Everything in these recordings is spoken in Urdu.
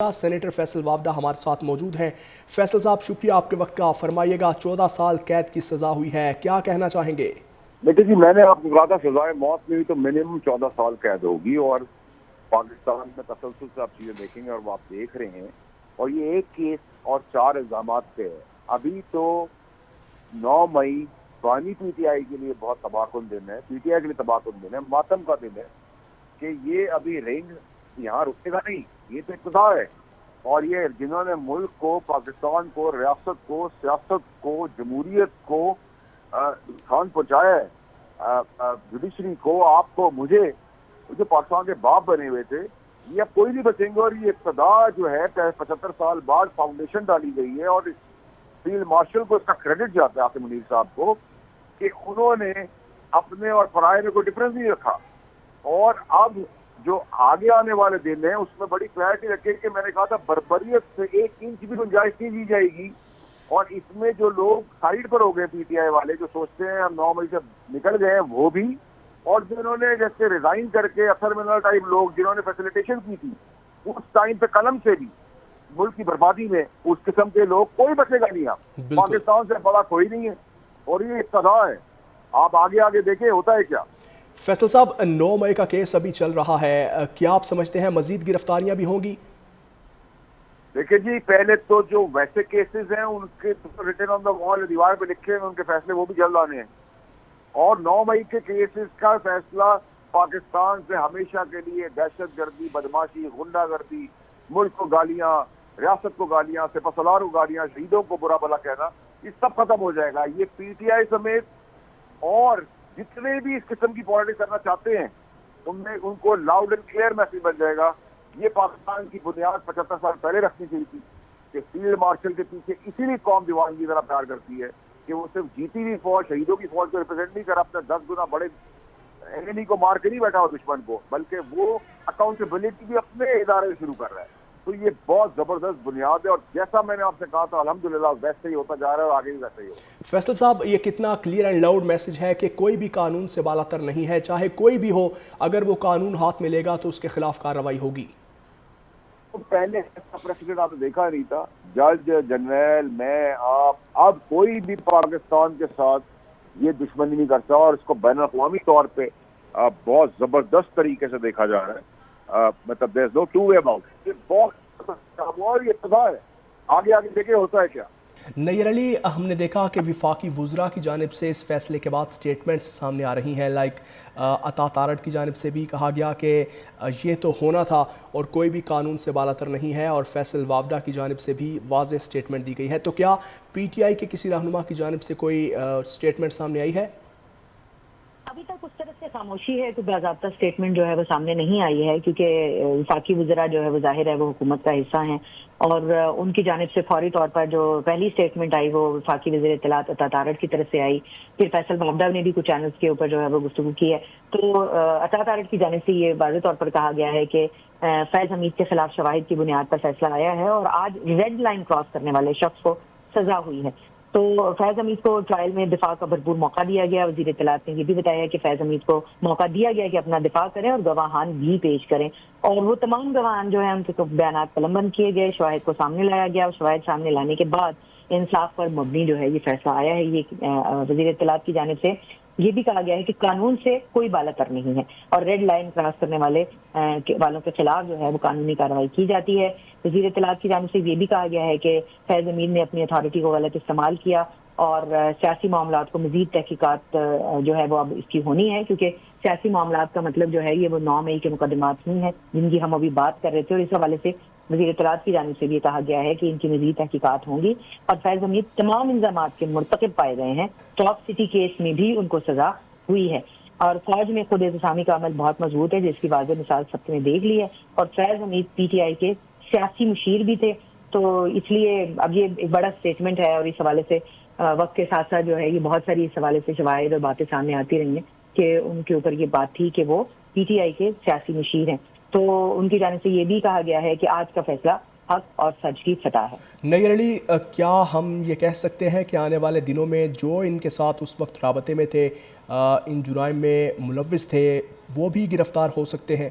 سینیٹر فیصل وافدہ ہمارے ساتھ موجود ہیں۔ فیصل صاحب شکریہ آپ کے وقت کا، فرمائیے گا 14 سال قید کی سزا ہوئی ہے، کیا کہنا چاہیں گے؟ بیٹے جی، میں نے آپ کو کہا تھا سزائے موت میں بھی تو منیمم 14 سال قید ہوگی، اور پاکستان میں تسلسل سے آپ چیزیں دیکھیں گے اور وہ آپ دیکھ رہے ہیں، اور یہ ایک کیس اور 4 الزامات پہ ہے۔ ابھی تو 9 مئی بانی پی ٹی آئی کے لیے بہت تباہ کن دن ہے، پی ٹی آئی کے لیے تباہ کن دن ہے، ماتم کا دن ہے کہ یہ ابھی رینج یہاں رکے گا نہیں، یہ تو ابتدا ہے۔ اور یہ جنہوں نے ملک کو، پاکستان کو، ریاست کو، سیاست کو، جمہوریت کو نقصان پہنچایا ہے، جوڈیشری کو، آپ کو، مجھے، جو پاکستان کے باپ بنے ہوئے تھے، یہ اب کوئی نہیں بچیں گے۔ اور یہ ابتدا جو ہے 75 سال بعد فاؤنڈیشن ڈالی گئی ہے، اور فیلڈ مارشل کو اس کا کریڈٹ جاتا ہے، آصف منیر صاحب کو، کہ انہوں نے اپنے اور پرائے میں کوئی ڈفرنس نہیں رکھا۔ اور اب جو آگے آنے والے دن ہیں اس میں بڑی کلیئرٹی رکھے کہ میں نے کہا تھا بربریت سے 1 انچ بھی گنجائش نہیں دی جائے گی۔ اور اس میں جو لوگ سائیڈ پر ہو گئے پی ٹی آئی والے، جو سوچتے ہیں ہم 9 مئی سے نکل گئے ہیں، وہ بھی، اور جنہوں نے جیسے ریزائن کر کے اثر منال ٹائپ لوگ جنہوں نے فیسیلیٹیشن کی تھی اس ٹائم پہ قلم سے بھی ملک کی بربادی میں، اس قسم کے لوگ کوئی بچے گا نہیں۔ آپ پاکستان سے بڑا کوئی نہیں ہے، اور یہ ابتدا ہے۔ آپ آگے آگے دیکھیں ہوتا ہے کیا۔ فیصل صاحب 9 مئی کا کیس ابھی چل رہا ہے، کیا آپ سمجھتے ہیں مزید گرفتاریاں بھی ہوں گی؟ دیکھیں جی، پہلے تو جو ویسے کیسز ہیں ان کے ریٹن آن دا وال، دیوار پہ لکھے ہیں، ان کے فیصلے وہ بھی جلد آنے ہیں۔ اور 9 مئی کے کیسز کا فیصلہ پاکستان سے ہمیشہ کے لیے دہشت گردی، بدماشی، غنڈہ گردی، ملک کو گالیاں، ریاست کو گالیاں، سپہ سالار کو گالیاں، شہیدوں کو برا بھلا کہنا، یہ سب ختم ہو جائے گا۔ یہ پی ٹی آئی سمیت اور جتنے بھی اس قسم کی پالیٹکس کرنا چاہتے ہیں ان کو لاؤڈ اینڈ کلیئر میسج بن جائے گا۔ یہ پاکستان کی بنیاد 75 سال پہلے رکھنی چاہیے تھی کہ فیلڈ مارشل کے پیچھے اسی لیے قوم دیوان کی طرح پیار کرتی ہے کہ وہ صرف جیتی ہوئی فوج، شہیدوں کی فوج کو ریپرزینٹ نہیں کر اپنے 10 گنا بڑے اینیمی کو مار کے نہیں بیٹھا ہو دشمن کو، بلکہ وہ اکاؤنٹیبلٹی بھی اپنے ادارے سے شروع کر رہا ہے۔ تو یہ بہت زبردست بنیاد ہے، اور جیسا میں نے آپ سے کہا تھا الحمدللہ ویسے ہی ہوتا جا رہا ہے، اور آگے بھی ویسے ہی ہوگا۔ فیصل صاحب یہ کتنا کلیئر اینڈ لاؤڈ میسج ہے کہ کوئی بھی قانون سے بالاتر نہیں ہے، چاہے کوئی بھی ہو، اگر وہ قانون ہاتھ میں لے گا تو اس کے خلاف کارروائی ہوگی۔ پہلے ایسا پریسیڈنٹ آپ نے دیکھا نہیں تھا، جج، جنرل، میں، آپ، اب کوئی بھی پاکستان کے ساتھ یہ دشمنی نہیں کرتا، اور اس کو بین الاقوامی طور پہ بہت زبردست طریقے سے دیکھا جا رہا ہے۔ مطلب there is no two way about it۔ یہ بہت اور یہ ابتدا ہے، آگے آگے دیکھیں ہوتا ہے کیا۔ نیئر علی، ہم نے دیکھا کہ وفاقی وزراء کی جانب سے اس فیصلے کے بعد سٹیٹمنٹس سامنے آ رہی ہیں، لائک عطا تارڑ کی جانب سے بھی کہا گیا کہ یہ تو ہونا تھا اور کوئی بھی قانون سے بالاتر نہیں ہے، اور فیصل وافدہ کی جانب سے بھی واضح سٹیٹمنٹ دی گئی ہے۔ تو کیا پی ٹی آئی کے کسی رہنما کی جانب سے کوئی سٹیٹمنٹ سامنے آئی ہے؟ ابھی تک اس طرح سے خاموشی ہے، کوئی باضابطہ سٹیٹمنٹ جو ہے وہ سامنے نہیں آئی ہے، کیونکہ وفاقی وزراء جو ہے وہ ظاہر ہے وہ حکومت کا حصہ ہیں، اور ان کی جانب سے فوری طور پر جو پہلی سٹیٹمنٹ آئی وہ وفاقی وزیر اطلاعات عطا تارڑ کی طرف سے آئی۔ پھر فیصل وافدہ نے بھی کچھ چینلز کے اوپر جو ہے وہ گفتگو کی ہے۔ تو عطا تارڑ کی جانب سے یہ واضح طور پر کہا گیا ہے کہ فیض حمید کے خلاف شواہد کی بنیاد پر فیصلہ آیا ہے، اور آج ریڈ لائن کراس کرنے والے شخص کو سزا ہوئی ہے۔ تو فیض حمید کو ٹرائل میں دفاع کا بھرپور موقع دیا گیا۔ وزیر اطلاعات نے یہ بھی بتایا کہ فیض حمید کو موقع دیا گیا کہ اپنا دفاع کریں اور گواہان بھی پیش کریں، اور وہ تمام گواہان جو ہیں ان کے بیانات قلم بند کیے گئے، شواہد کو سامنے لایا گیا، اور شواہد سامنے لانے کے بعد انصاف پر مبنی جو ہے یہ فیصلہ آیا ہے۔ یہ وزیر اطلاعات کی جانب سے یہ بھی کہا گیا ہے کہ قانون سے کوئی بالاتر نہیں ہے، اور ریڈ لائن کراس کرنے والوں کے خلاف جو ہے وہ قانونی کارروائی کی جاتی ہے۔ وزیر اطلاعات کی جانب سے یہ بھی کہا گیا ہے کہ فیض حمید نے اپنی اتھارٹی کو غلط استعمال کیا، اور سیاسی معاملات کو مزید تحقیقات جو ہے وہ اب اس کی ہونی ہے، کیونکہ سیاسی معاملات کا مطلب جو ہے یہ وہ 9 مئی کے مقدمات نہیں ہیں جن کی ہم ابھی بات کر رہے تھے، اور اس حوالے سے وزیر اطلاعات کی جانب سے بھی کہا گیا ہے کہ ان کی مزید تحقیقات ہوں گی، اور فیض حمید تمام الزامات کے مرتکب پائے گئے ہیں۔ ٹاپ سٹی کیس میں بھی ان کو سزا ہوئی ہے، اور فوج میں خود اعتصامی کا عمل بہت مضبوط ہے، جس کی واضح مثال سب نے دیکھ لی ہے، اور فیض حمید پی ٹی آئی کے سیاسی مشیر بھی تھے۔ تو اس لیے اب یہ ایک بڑا سٹیٹمنٹ ہے، اور اس حوالے سے وقت کے ساتھ ساتھ جو ہے یہ بہت ساری اس حوالے سے شواہد اور باتیں سامنے آتی رہی ہیں کہ ان کے اوپر یہ بات تھی کہ وہ پی ٹی آئی کے سیاسی مشیر ہیں۔ تو ان کی جانب سے یہ بھی کہا گیا ہے کہ آج کا فیصلہ حق اور سچ کی فتح ہے۔ نیئر علی، کیا ہم یہ کہہ سکتے ہیں کہ آنے والے دنوں میں جو ان کے ساتھ اس وقت رابطے میں تھے، ان جرائم میں ملوث تھے، وہ بھی گرفتار ہو سکتے ہیں؟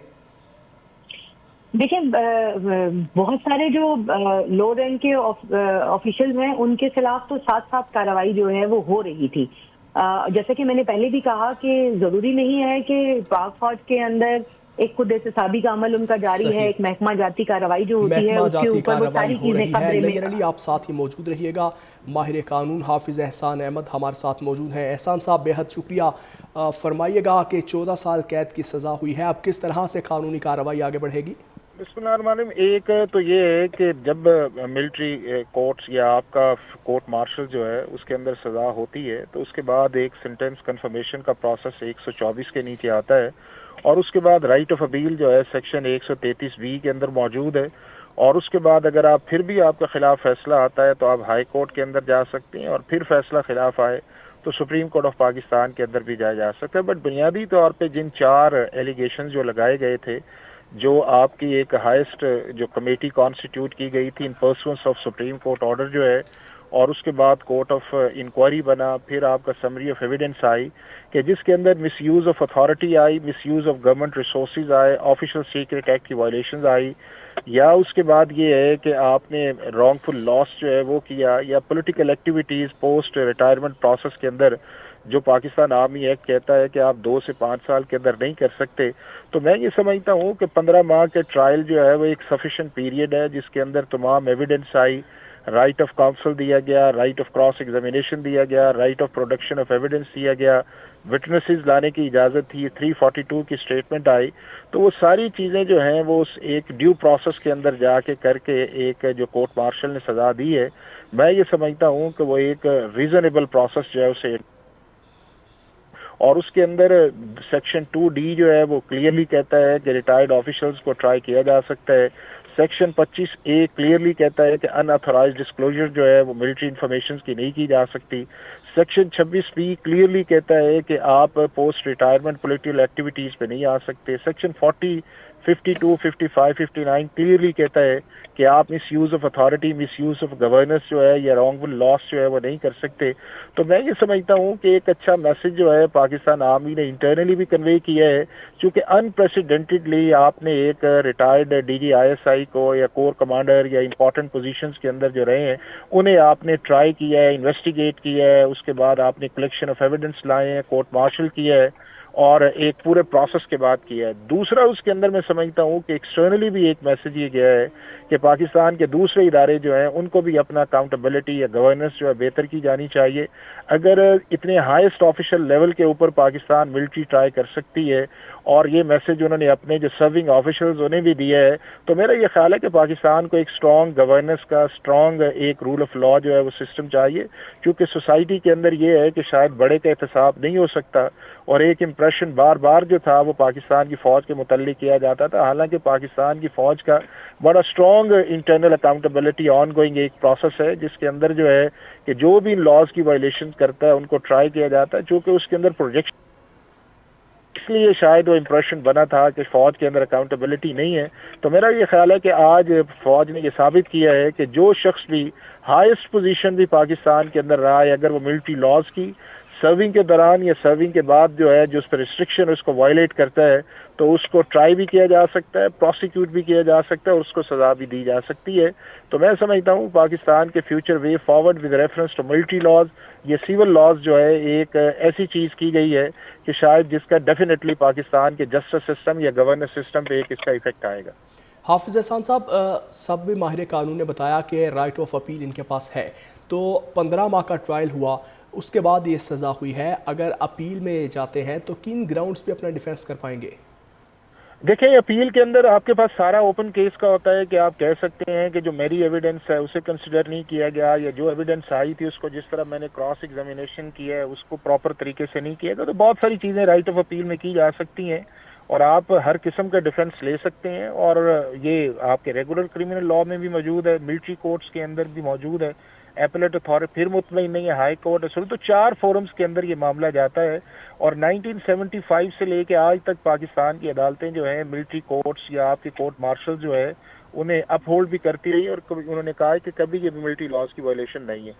دیکھیں بہت سارے جو لو رینک کے آفیشلز ہیں ان کے خلاف تو ساتھ ساتھ کارروائی جو ہے وہ ہو رہی تھی. جیسا کہ میں نے پہلے بھی کہا کہ ضروری نہیں ہے کہ پاک فوج کے اندر ایک خود احتسابی کا عمل ان کا جاری ہے, صحیح. ایک محکمہ جاتی کارروائی جو ہوتی ہے محکمہ اس کے جاتی اوپر وہ کارروائی ساری ہو چیزیں رہی ہے. قبرے میں. نیر علی آپ ساتھ ہی موجود رہیے گا. ماہر قانون حافظ احسان احمد ہمارے ساتھ موجود ہیں. احسان صاحب بے حد شکریہ. فرمائیے گا کہ 14 سال قید کی سزا ہوئی ہے, اب کس طرح سے قانونی کارروائی آگے بڑھے گی؟ بسم اللہ الرحمن الرحیم. ایک تو یہ ہے کہ جب ملٹری کورٹس یا آپ کا کورٹ مارشل جو ہے اس کے اندر سزا ہوتی ہے تو اس کے بعد ایک سینٹنس کنفرمیشن کا پروسیس 124 کے نیچے آتا ہے, اور اس کے بعد رائٹ آف اپیل جو ہے سیکشن 133(b) کے اندر موجود ہے, اور اس کے بعد اگر آپ پھر بھی آپ کے خلاف فیصلہ آتا ہے تو آپ ہائی کورٹ کے اندر جا سکتے ہیں, اور پھر فیصلہ خلاف آئے تو سپریم کورٹ آف پاکستان کے اندر بھی جایا جا سکتا ہے. بٹ بنیادی طور پہ جن 4 ایلیگیشن جو لگائے گئے تھے, جو آپ کی ایک ہائیسٹ جو کمیٹی کانسٹیٹیوٹ کی گئی تھی in presence of supreme court order جو ہے, اور اس کے بعد کورٹ آف انکوائری بنا, پھر آپ کا سمری آف ایویڈنس آئی کہ جس کے اندر مس یوز آف اتھارٹی آئی, misuse of government resources آئے, آفیشل سیکرٹ ایکٹ کی وائلیشنز آئی, یا اس کے بعد یہ ہے کہ آپ نے رانگ فل لاس جو ہے وہ کیا, یا political activities post retirement process کے اندر جو پاکستان آرمی ایکٹ کہتا ہے کہ آپ 2 سے 5 سال کے اندر نہیں کر سکتے. تو میں یہ سمجھتا ہوں کہ 15 ماہ کے ٹرائل جو ہے وہ ایک سفیشینٹ پیریڈ ہے جس کے اندر تمام evidence I, right of council دیا گیا, رائٹ آف کراس ایگزامینیشن دیا گیا, right of production of evidence دیا گیا, وٹنسز لانے کی اجازت تھی, 342 کی اسٹیٹمنٹ آئی. تو وہ ساری چیزیں جو ہیں وہ ایک ڈیو پروسیس کے اندر جا کے کر کے ایک جو کورٹ مارشل نے سزا دی ہے, میں یہ سمجھتا ہوں کہ وہ ایک ریزنیبل پروسیس جو ہے اسے, اور اس کے اندر سیکشن 2D جو ہے وہ کلیئرلی کہتا ہے کہ ریٹائرڈ آفیشلز کو ٹرائی کیا جا سکتا ہے. سیکشن 25A کلیئرلی کہتا ہے کہ ان آتھورائزڈ ڈسکلوجر جو ہے وہ ملٹری انفارمیشنز کی نہیں کی جا سکتی. سیکشن 26B کلیئرلی کہتا ہے کہ آپ پوسٹ ریٹائرمنٹ پولیٹیکل ایکٹیویٹیز پہ نہیں آ سکتے. سیکشن 40, 52, 55, 59 کلیئرلی کہتا ہے کہ آپ misuse of authority, misuse of governance جو ہے یا رانگ فل لاس جو ہے وہ نہیں کر سکتے. تو میں یہ سمجھتا ہوں کہ ایک اچھا میسج جو ہے پاکستان آرمی نے انٹرنلی بھی کنوے کیا ہے, چونکہ انپریسیڈنٹڈلی آپ نے ایک ریٹائرڈ DGISI کو یا کور کمانڈر یا امپورٹنٹ پوزیشنز کے اندر جو رہے ہیں انہیں آپ نے ٹرائی کیا ہے, انویسٹیگیٹ کیا ہے, اس کے بعد آپ نے کلیکشن آف ایویڈنس لائے ہیں, کورٹ مارشل کیا ہے, اور ایک پورے پروسیس کے بعد کیا ہے. دوسرا اس کے اندر میں سمجھتا ہوں کہ ایکسٹرنلی بھی ایک میسج یہ گیا ہے کہ پاکستان کے دوسرے ادارے جو ہیں ان کو بھی اپنا اکاؤنٹیبلٹی یا گورننس جو ہے بہتر کی جانی چاہیے. اگر اتنے ہائیسٹ آفیشل لیول کے اوپر پاکستان ملٹری ٹرائی کر سکتی ہے, اور یہ میسج انہوں نے اپنے جو سرونگ آفیشلز انہیں بھی دیا ہے, تو میرا یہ خیال ہے کہ پاکستان کو ایک اسٹرانگ گورننس کا, اسٹرانگ ایک رول آف لا جو ہے وہ سسٹم چاہیے, کیونکہ سوسائٹی کے اندر یہ ہے کہ شاید بڑے کا احتساب نہیں ہو سکتا, اور ایک امپریشن بار بار جو تھا وہ پاکستان کی فوج کے متعلق کیا جاتا تھا, حالانکہ پاکستان کی فوج کا بڑا strong internal accountability on going ایک پروسیس ہے جس کے اندر جو ہے کہ جو بھی لاز کی وائلیشن کرتا ہے ان کو ٹرائی کیا جاتا ہے, چونکہ اس کے اندر پروجیکشن, اس لیے شاید وہ امپریشن بنا تھا کہ فوج کے اندر اکاؤنٹیبلٹی نہیں ہے. تو میرا یہ خیال ہے کہ آج فوج نے یہ ثابت کیا ہے کہ جو شخص بھی ہائیسٹ پوزیشن بھی پاکستان کے اندر رہا ہے, اگر وہ ملٹری لاز کی سرونگ کے دوران یا سرونگ کے بعد جو ہے جو اس پر ریسٹرکشن اس کو وائلیٹ کرتا ہے تو اس کو ٹرائی بھی کیا جا سکتا ہے, پروسیکیوٹ بھی کیا جا سکتا ہے, اور اس کو سزا بھی دی جا سکتی ہے. تو میں سمجھتا ہوں پاکستان کے future way forward with reference to military laws, یہ سیول لاز جو ہے ایک ایسی چیز کی گئی ہے کہ شاید جس کا ڈیفینیٹلی پاکستان کے جسٹس سسٹم یا گورننس سسٹم پہ ایک اس کا ایفیکٹ آئے گا. حافظ احسان صاحب, سب ماہر قانون نے بتایا کہ رائٹ آف اپیل ان کے پاس ہے, تو 15 ماہ کا ٹرائل ہوا, اس کے بعد یہ سزا ہوئی ہے, اگر اپیل میں جاتے ہیں تو کن گراؤنڈز پہ اپنا ڈیفینس کر پائیں گے؟ دیکھیں, اپیل کے اندر آپ کے پاس سارا اوپن کیس کا ہوتا ہے کہ آپ کہہ سکتے ہیں کہ جو میری ایویڈنس ہے اسے کنسیڈر نہیں کیا گیا, یا جو ایویڈنس آئی تھی اس کو جس طرح میں نے کراس ایگزامینیشن کیا ہے اس کو پراپر طریقے سے نہیں کیا گیا. تو بہت ساری چیزیں رائٹ آف اپیل میں کی جا سکتی ہیں, اور آپ ہر قسم کا ڈیفینس لے سکتے ہیں, اور یہ آپ کے ریگولر کرمنل لا میں بھی موجود ہے, ملٹری کورٹس کے اندر بھی موجود ہے, ایپلیٹ اتھارٹی پھر مطمئن نہیں ہے, ہائی کورٹ ہے. تو 4 فورمز کے اندر یہ معاملہ جاتا ہے, اور 1975 سے لے کے آج تک پاکستان کی عدالتیں جو ہیں ملٹری کورٹس یا آپ کے کورٹ مارشل جو ہے انہیں اپ ہولڈ بھی کرتی رہی, اور انہوں نے کہا کہ کبھی یہ ملٹری لاز کی وائلیشن نہیں ہے.